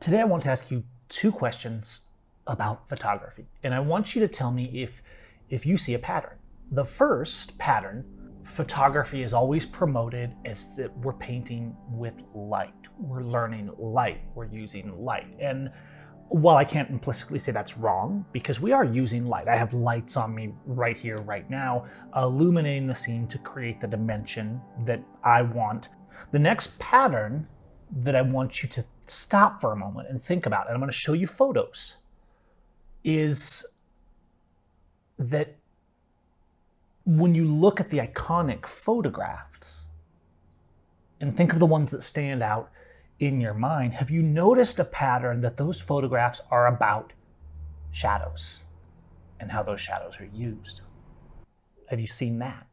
Today I want to ask you two questions about photography, and I want you to tell me if you see a pattern. The first pattern, photography is always promoted as that we're painting with light, we're learning light, we're using light. And while I can't implicitly say that's wrong, because we are using light. I have lights on me right here, right now, illuminating the scene to create the dimension that I want. The next pattern that I want you to stop for a moment and think about, and I'm going to show you photos, is that when you look at the iconic photographs and think of the ones that stand out in your mind, have you noticed a pattern that those photographs are about shadows and how those shadows are used? Have you seen that?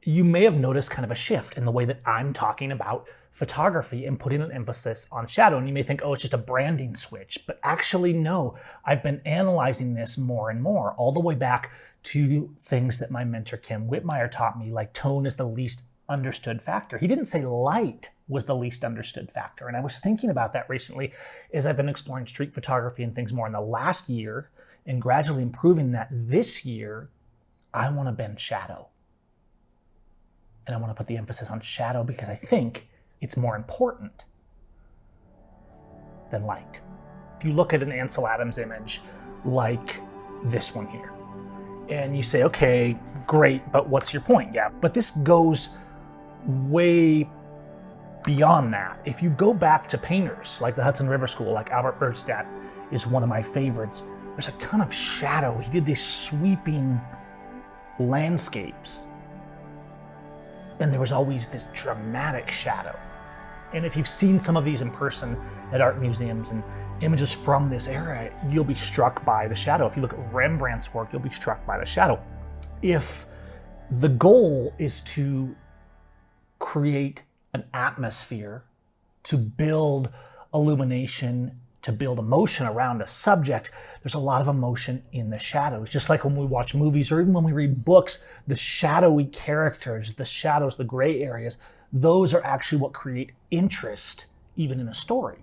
You may have noticed kind of a shift in the way that I'm talking about photography and putting an emphasis on shadow. And you may think, oh, it's just a branding switch. But actually, no. I've been analyzing this more and more, all the way back to things that my mentor Kim Whitmire taught me, like tone is the least understood factor. He didn't say light was the least understood factor. And I was thinking about that recently as I've been exploring street photography and things more in the last year and gradually improving that. This year, I want to bend shadow. And I want to put the emphasis on shadow because I think it's more important than light. If you look at an Ansel Adams image like this one here, and you say, okay, great, but what's your point? Yeah, but this goes way beyond that. If you go back to painters like the Hudson River School, like Albert Bernstadt is one of my favorites, there's a ton of shadow. He did these sweeping landscapes, and there was always this dramatic shadow. And if you've seen some of these in person at art museums and images from this era, you'll be struck by the shadow. If you look at Rembrandt's work, you'll be struck by the shadow. If the goal is to create an atmosphere, to build illumination, to build emotion around a subject, there's a lot of emotion in the shadows. Just like when we watch movies or even when we read books, the shadowy characters, the shadows, the gray areas, those are actually what create interest even in a story.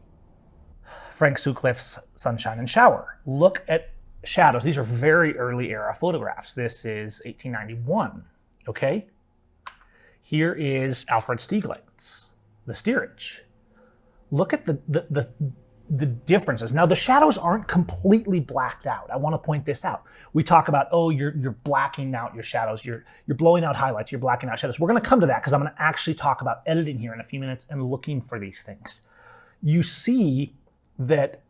Frank Sutcliffe's Sunshine and Shower. Look at shadows. These are very early era photographs. This is 1891, okay? Here is Alfred Stieglitz, The Steerage. Look at the differences. Now, the shadows aren't completely blacked out. I want to point this out. We talk about, oh, you're blacking out your shadows. You're blowing out highlights. You're blacking out shadows. We're going to come to that because I'm going to actually talk about editing here in a few minutes and looking for these things. You see that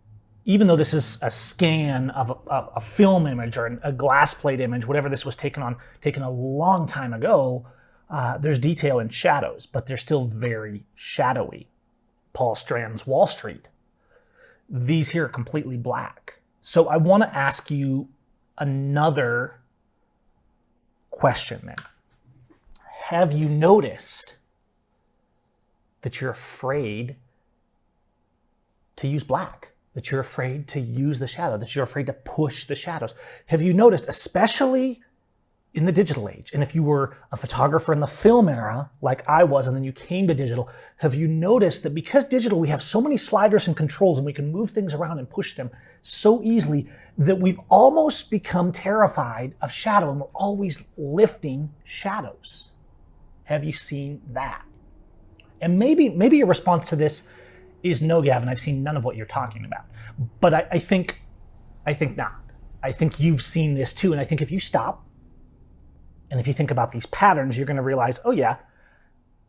even though this is a scan of a film image or a glass plate image, whatever this was taken a long time ago, there's detail in shadows, but they're still very shadowy. Paul Strand's Wall Street. These here are completely black. So I want to ask you another question then. Have you noticed that you're afraid to use black? That you're afraid to use the shadow? That you're afraid to push the shadows? Have you noticed, especially in the digital age, and if you were a photographer in the film era, like I was, and then you came to digital, have you noticed that because digital, we have so many sliders and controls and we can move things around and push them so easily that we've almost become terrified of shadow and we're always lifting shadows? Have you seen that? And maybe your response to this is no, Gavin, I've seen none of what you're talking about. But I think not. I think you've seen this too. And I think if you stop, and if you think about these patterns, you're going to realize, oh yeah,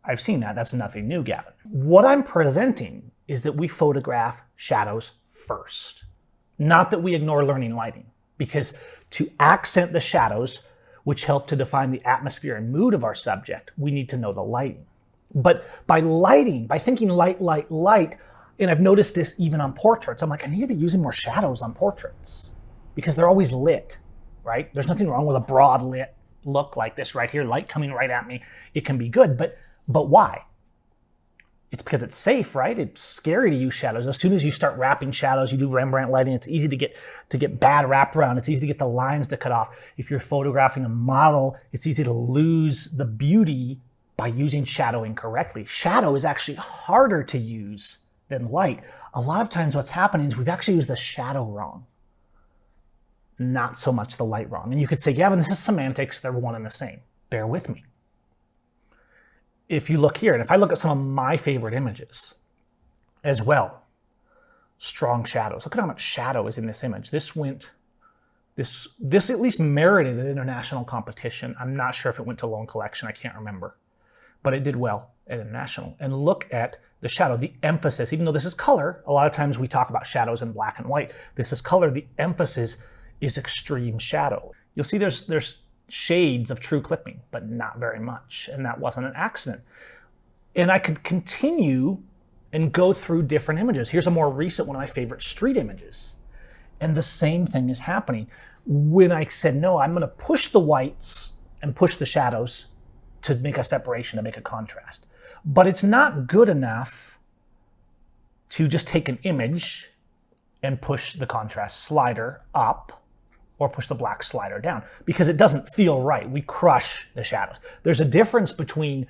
I've seen that. That's nothing new, Gavin. What I'm presenting is that we photograph shadows first. Not that we ignore learning lighting, because to accent the shadows, which help to define the atmosphere and mood of our subject, we need to know the lighting. But by lighting, by thinking light, light, light, and I've noticed this even on portraits, I'm like, I need to be using more shadows on portraits because they're always lit, right? There's nothing wrong with a broad lit look like this right here, light coming right at me. It can be good, but why? It's because it's safe, right? It's scary to use shadows. As soon as you start wrapping shadows, you do Rembrandt lighting, it's easy to get bad wrapped around. It's easy to get the lines to cut off. If you're photographing a model, it's easy to lose the beauty by using shadowing correctly. Shadow is actually harder to use than light. A lot of times what's happening is we've actually used the shadow wrong, not so much the light wrong. And you could say, Gavin, this is semantics. They're one and the same. Bear with me. If you look here, and if I look at some of my favorite images as well, strong shadows. Look at how much shadow is in this image. This at least merited an international competition. I'm not sure if it went to Lone Collection. I can't remember. But it did well at international. And look at the shadow, the emphasis. Even though this is color, a lot of times we talk about shadows in black and white. This is color. The emphasis is extreme shadow. You'll see there's shades of true clipping, but not very much. And that wasn't an accident. And I could continue and go through different images. Here's a more recent one of my favorite street images. And the same thing is happening. When I said, no, I'm going to push the whites and push the shadows to make a separation, to make a contrast. But it's not good enough to just take an image and push the contrast slider up or push the black slider down, because it doesn't feel right. We crush the shadows. There's a difference between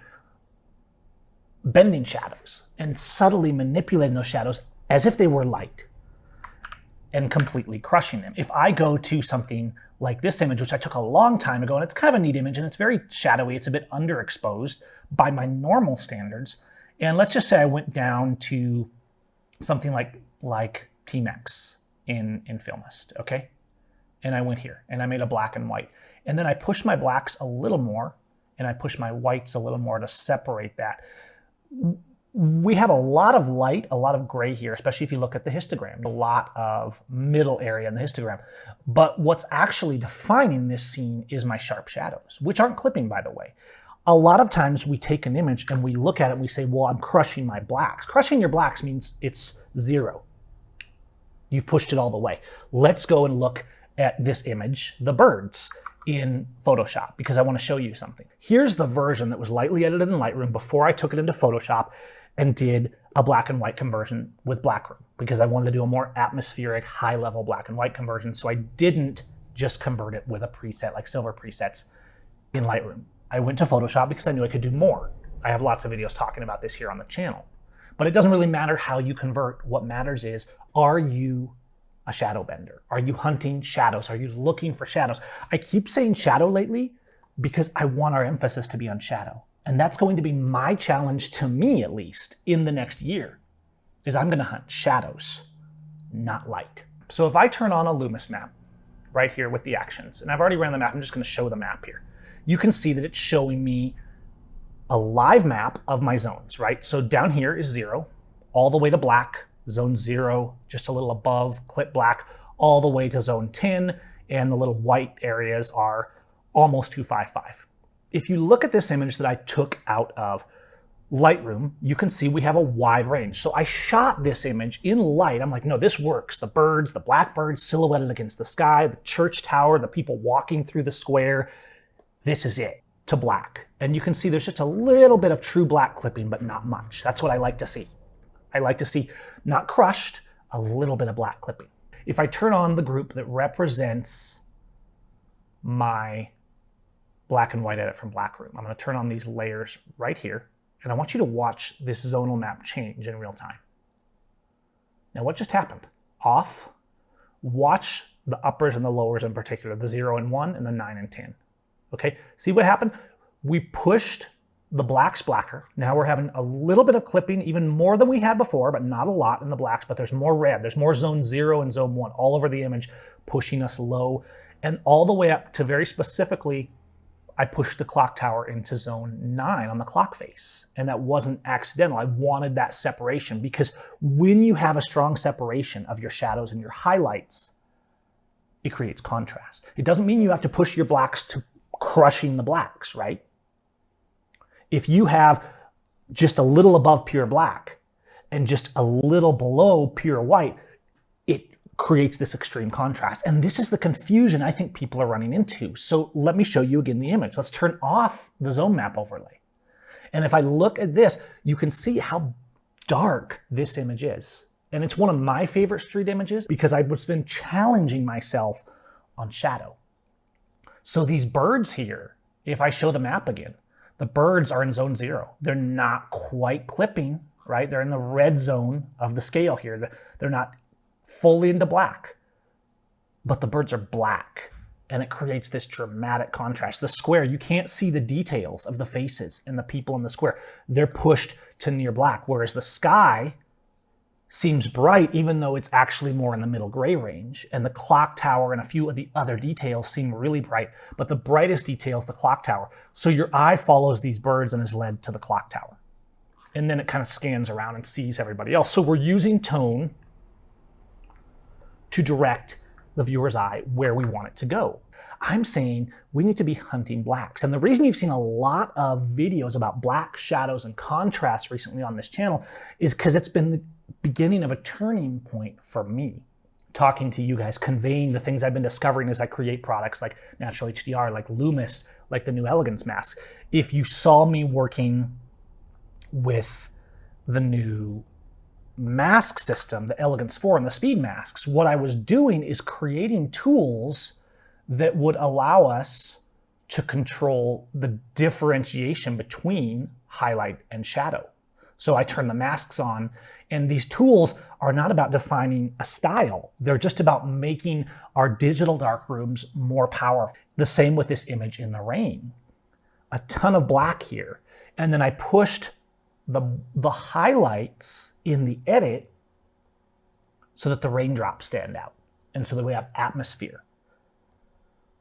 bending shadows and subtly manipulating those shadows as if they were light and completely crushing them. If I go to something like this image, which I took a long time ago, and it's kind of a neat image, and it's very shadowy, it's a bit underexposed by my normal standards. And let's just say I went down to something like T-Max in Filmist, okay? And I went here, and I made a black and white. And then I pushed my blacks a little more, and I pushed my whites a little more to separate that. We have a lot of light, a lot of gray here, especially if you look at the histogram, a lot of middle area in the histogram. But what's actually defining this scene is my sharp shadows, which aren't clipping, by the way. A lot of times we take an image and we look at it and we say, well, I'm crushing my blacks. Crushing your blacks means it's zero. You've pushed it all the way. Let's go and look at this image, the birds, in Photoshop, because I want to show you something. Here's the version that was lightly edited in Lightroom before I took it into Photoshop and did a black and white conversion with BlackRoom, because I wanted to do a more atmospheric, high-level black and white conversion, so I didn't just convert it with a preset like silver presets in Lightroom. I went to Photoshop because I knew I could do more. I have lots of videos talking about this here on the channel. But it doesn't really matter how you convert. What matters is, are you a shadow bender? Are you hunting shadows? Are you looking for shadows? I keep saying shadow lately because I want our emphasis to be on shadow. And that's going to be my challenge, to me at least, in the next year, is I'm going to hunt shadows, not light. So if I turn on a Lumist map right here with the actions, and I've already ran the map, I'm just going to show the map here. You can see that it's showing me a live map of my zones, right? So down here is 0, all the way to black, zone 0, just a little above, clip black, all the way to zone 10, and the little white areas are almost 255. If you look at this image that I took out of Lightroom, you can see we have a wide range. So I shot this image in light. I'm like, no, this works. The birds, the blackbirds silhouetted against the sky, the church tower, the people walking through the square. This is it, to black. And you can see there's just a little bit of true black clipping, but not much. That's what I like to see. I like to see, not crushed, a little bit of black clipping. If I turn on the group that represents my black and white edit from BlackRoom, I'm going to turn on these layers right here, and I want you to watch this zonal map change in real time. Now what just happened? Off. Watch the uppers and the lowers in particular, the 0 and 1 and the 9 and 10. Okay, see what happened? We pushed the blacks blacker. Now we're having a little bit of clipping, even more than we had before, but not a lot in the blacks, but there's more red. There's more zone 0 and zone 1 all over the image, pushing us low, and all the way up to very specifically, I pushed the clock tower into zone 9 on the clock face. And that wasn't accidental. I wanted that separation, because when you have a strong separation of your shadows and your highlights, it creates contrast. It doesn't mean you have to push your blacks to crushing the blacks, right? If you have just a little above pure black and just a little below pure white, it creates this extreme contrast. And this is the confusion I think people are running into. So let me show you again the image. Let's turn off the zone map overlay. And if I look at this, you can see how dark this image is. And it's one of my favorite street images because I've been challenging myself on shadow. So these birds here, if I show the map again, the birds are in zone 0. They're not quite clipping. right? They're in the red zone of the scale here. They're not fully into black, but the birds are black, and it creates this dramatic contrast. The square, you can't see the details of the faces and the people in the square. They're pushed to near black, whereas the sky seems bright, even though it's actually more in the middle gray range. And the clock tower and a few of the other details seem really bright, but the brightest detail is the clock tower. So your eye follows these birds and is led to the clock tower. And then it kind of scans around and sees everybody else. So we're using tone to direct the viewer's eye where we want it to go. I'm saying we need to be hunting blacks. And the reason you've seen a lot of videos about black shadows and contrast recently on this channel is because it's been the beginning of a turning point for me, talking to you guys, conveying the things I've been discovering as I create products like Natural HDR, like Lumist, like the new Elegance mask. If you saw me working with the new mask system, the Elegance 4 and the speed masks, what I was doing is creating tools that would allow us to control the differentiation between highlight and shadow. So I turn the masks on, and these tools are not about defining a style. They're just about making our digital darkrooms more powerful. The same with this image in the rain. A ton of black here. And then I pushed the highlights in the edit so that the raindrops stand out and so that we have atmosphere.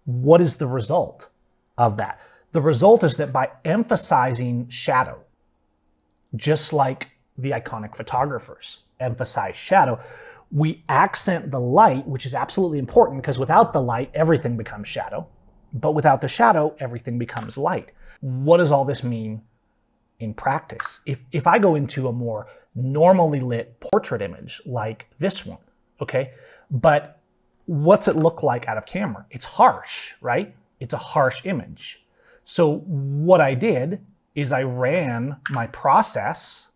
What is the result of that? The result is that by emphasizing shadow, just like the iconic photographers emphasize shadow, we accent the light, which is absolutely important because without the light, everything becomes shadow. But without the shadow, everything becomes light. What does all this mean in practice? If I go into a more normally lit portrait image like this one, okay, but what's it look like out of camera? It's harsh, right? It's a harsh image. So what I did is I ran my process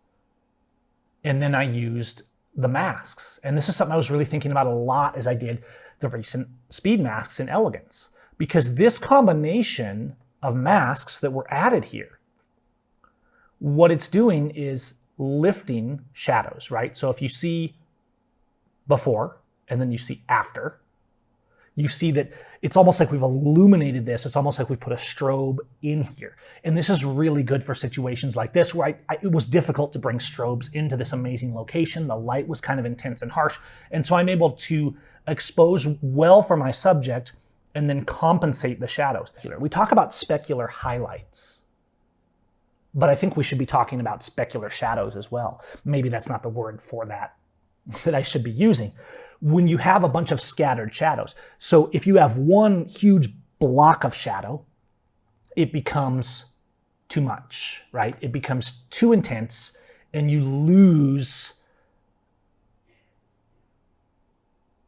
and then I used the masks. And this is something I was really thinking about a lot as I did the recent speed masks in Elegance, because this combination of masks that were added here, what it's doing is lifting shadows, right? So if you see before and then you see after, you see that it's almost like we've illuminated this. It's almost like we put a strobe in here. And this is really good for situations like this where it was difficult to bring strobes into this amazing location. The light was kind of intense and harsh. And so I'm able to expose well for my subject and then compensate the shadows. We talk about specular highlights, but I think we should be talking about specular shadows as well. Maybe that's not the word for that I should be using. When you have a bunch of scattered shadows. So if you have one huge block of shadow, it becomes too much, right? It becomes too intense and you lose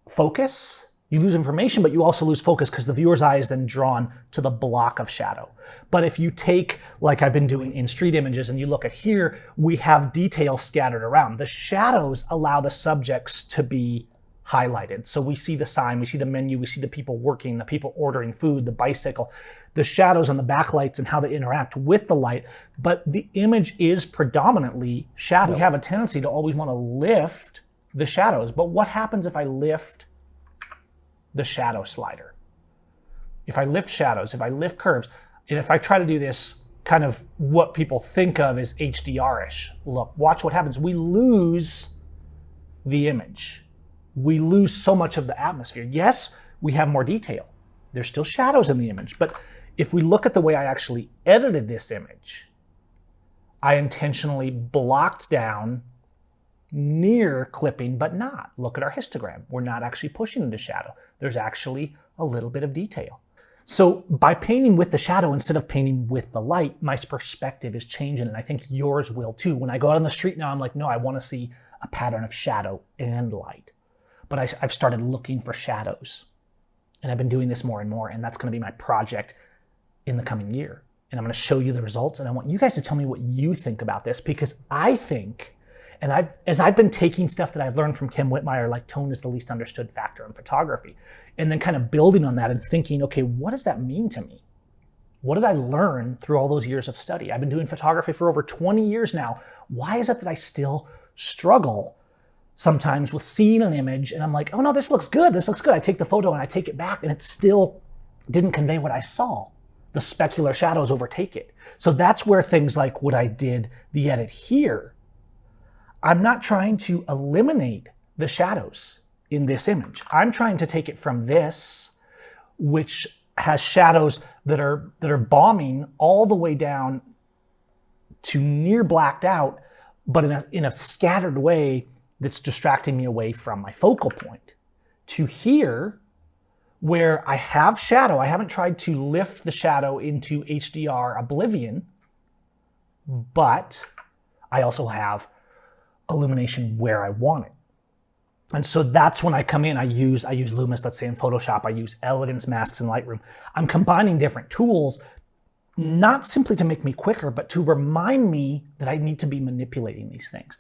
focus. You lose information, but you also lose focus because the viewer's eye is then drawn to the block of shadow. But if you take, like I've been doing in street images, and you look at here, we have details scattered around. The shadows allow the subjects to be highlighted. So we see the sign, we see the menu, we see the people working, the people ordering food, the bicycle, the shadows and the backlights and how they interact with the light. But the image is predominantly shadow. We have a tendency to always want to lift the shadows. But what happens if I lift the shadow slider? If I lift shadows, if I lift curves, and if I try to do this kind of what people think of as HDR-ish look, watch what happens. We lose the image. We lose so much of the atmosphere. Yes, we have more detail. There's still shadows in the image, but if we look at the way I actually edited this image, I intentionally blocked down near clipping, but not. Look at our histogram. We're not actually pushing into shadow. There's actually a little bit of detail. So by painting with the shadow instead of painting with the light, my perspective is changing, and I think yours will too. When I go out on the street now, I'm like, no, I want to see a pattern of shadow and light. But I've started looking for shadows, and I've been doing this more and more, and that's going to be my project in the coming year. And I'm going to show you the results, and I want you guys to tell me what you think about this, because I think, and as I've been taking stuff that I've learned from Kim Whitmire, like tone is the least understood factor in photography, and then kind of building on that and thinking, okay, what does that mean to me? What did I learn through all those years of study? I've been doing photography for over 20 years now. Why is it that I still struggle sometimes with seeing an image and I'm like, oh no, this looks good, this looks good. I take the photo and I take it back and it still didn't convey what I saw. The specular shadows overtake it. So that's where things like what I did, the edit here, I'm not trying to eliminate the shadows in this image. I'm trying to take it from this, which has shadows that are bombing all the way down to near blacked out, but in a scattered way that's distracting me away from my focal point. To here, where I have shadow, I haven't tried to lift the shadow into HDR oblivion, but I also have illumination where I want it. And so that's when I come in, I use Lumist, let's say in Photoshop, I use Elegance masks in Lightroom. I'm combining different tools, not simply to make me quicker, but to remind me that I need to be manipulating these things.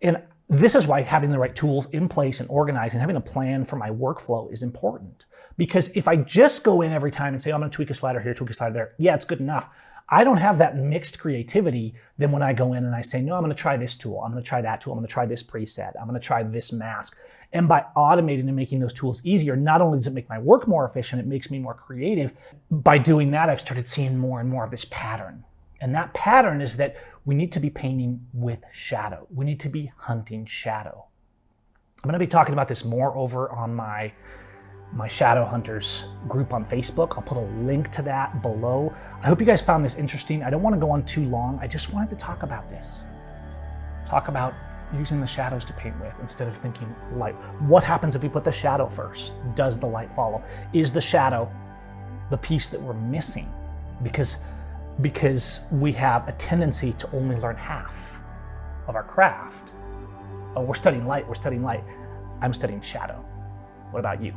And this is why having the right tools in place and organized and having a plan for my workflow is important. Because if I just go in every time and say, oh, I'm gonna tweak a slider here, tweak a slider there, yeah, it's good enough. I don't have that mixed creativity then when I go in and I say, no, I'm gonna try this tool, I'm gonna try that tool, I'm gonna try this preset, I'm gonna try this mask. And by automating and making those tools easier, not only does it make my work more efficient, it makes me more creative. By doing that, I've started seeing more and more of this pattern. And that pattern is that we need to be painting with shadow. We need to be hunting shadow. I'm gonna be talking about this more over on my Shadow Hunters group on Facebook. I'll put a link to that below. I hope you guys found this interesting. I don't want to go on too long. I just wanted to talk about this. Talk about using the shadows to paint with instead of thinking light. What happens if we put the shadow first? Does the light follow? Is the shadow the piece that we're missing? Because we have a tendency to only learn half of our craft. Oh, we're studying light, we're studying light. I'm studying shadow. What about you?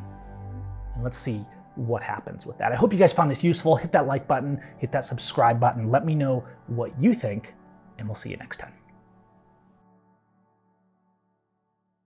And let's see what happens with that. I hope you guys found this useful. Hit that like button, hit that subscribe button. Let me know what you think, and we'll see you next time.